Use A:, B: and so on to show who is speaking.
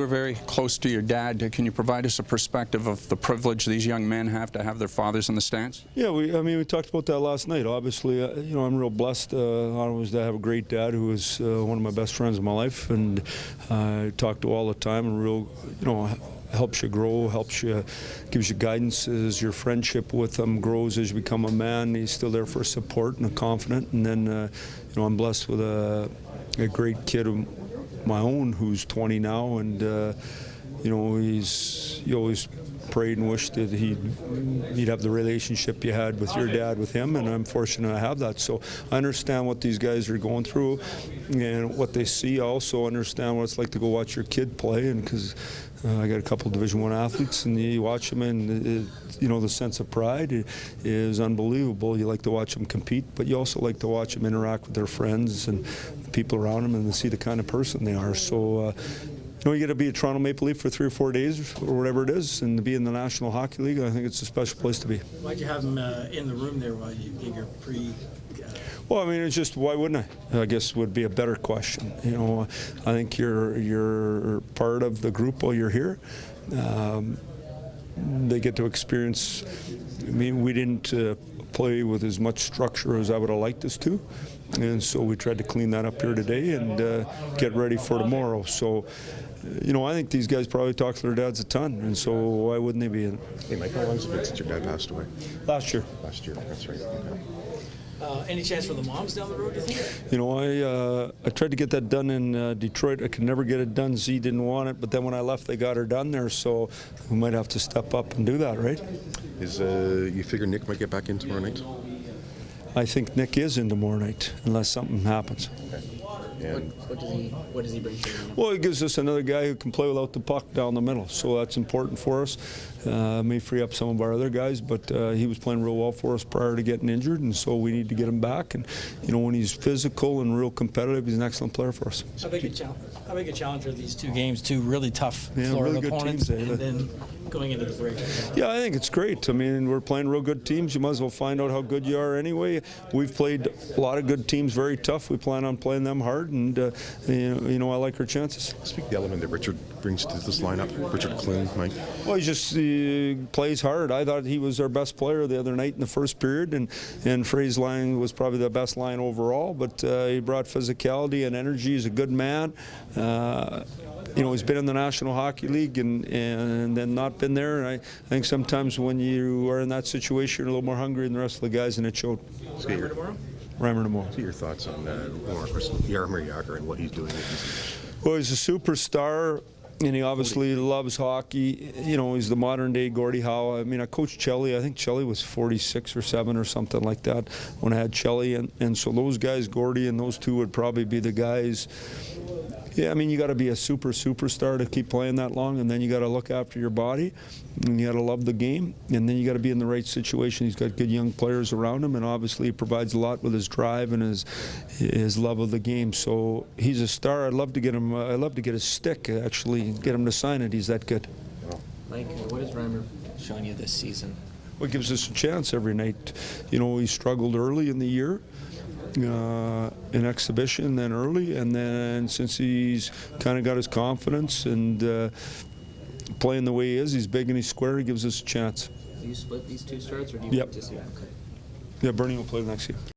A: were very close to your dad. Can you provide us a perspective of the privilege these young men have to have their fathers in the stands?
B: Yeah, we talked about that last night. Obviously, I'm real blessed. I have a great dad who was one of my best friends in my life, and I talk to all the time. And real, helps you grow, gives you guidance as your friendship with him grows as you become a man. He's still there for support and a confidant. And then, I'm blessed with a great kid of my own who's 20 now, and he always prayed and wished that he'd have the relationship you had with your dad with him, and I'm fortunate to have that. So I understand what these guys are going through and what they see. I also understand what it's like to go watch your kid play, and because I got a couple Division I athletes, and you watch them, and the sense of pride is unbelievable. You like to watch them compete, but you also like to watch them interact with their friends and people around them, and to see the kind of person they are. So you got to be a Toronto Maple Leaf for 3 or 4 days or whatever it is, and to be in the National Hockey League, I think it's a special place to be.
C: Why'd you have him in the room there while you gave your pre?
B: Well, it's just, why wouldn't I? I guess would be a better question. I think you're part of the group while you're here. They get to experience. We didn't play with as much structure as I would have liked us to, and so we tried to clean that up here today and get ready for tomorrow. So, I think these guys probably talk to their dads a ton, and so why wouldn't they be in it?
D: Hey, Mike, how long has it been since your dad passed away?
B: Last year.
D: Last year, that's right. Okay.
C: Any chance for the moms down the road, do you think?
B: I tried to get that done in Detroit. I could never get it done. Z didn't want it, but then when I left, they got her done there, so we might have to step up and do that, right?
D: You figure Nick might get back in tomorrow night?
B: I think Nick is in tomorrow night, unless something happens.
D: Okay.
C: And what does he bring to you?
B: Well, he gives us another guy who can play without the puck down the middle, so that's important for us. May free up some of our other guys, but he was playing real well for us prior to getting injured, and so we need to get him back. And when he's physical and real competitive, he's an excellent player for us.
C: How big a challenge are these 2 games? 2 really tough Florida
B: really good
C: opponents,
B: teams,
C: and then going into the break.
B: Yeah, I think it's great. We're playing real good teams. You might as well find out how good you are anyway. We've played a lot of good teams very tough. We plan on playing them hard, and I like our chances.
D: Speak the element that Richard brings to this lineup. Richard Klin, Mike.
B: Well, he plays hard. I thought he was our best player the other night in the first period, and Frey's line was probably the best line overall, but he brought physicality and energy. He's a good man. He's been in the National Hockey League and then not been there. And I think sometimes when you are in that situation, you're a little more hungry than the rest of the guys, and it showed.
C: Reimer tomorrow?
B: Reimer tomorrow.
D: What are your thoughts on Jaromir Jagr and what he's doing?
B: Well, he's a superstar, and he obviously loves hockey. He's the modern-day Gordie Howe. I coached Chelly. I think Chelly was 46 or 7 or something like that when I had Chelly, and so those guys, Gordie and those two, would probably be the guys. Yeah, you got to be a superstar to keep playing that long, and then you got to look after your body, and you got to love the game, and then you got to be in the right situation. He's got good young players around him, and obviously he provides a lot with his drive and his love of the game. So he's a star. I'd love to get him. I'd love to get his stick, actually, get him to sign it. He's that good.
C: Mike, what has Reimer shown you this season?
B: Well, it gives us a chance every night. He struggled early in the year. In exhibition, then early, and then since he's kind of got his confidence and playing the way he is, he's big and he's square, he gives us a chance.
C: Do you split these 2 starts, or do you just? Okay.
B: Yeah, Bernie will play the next year.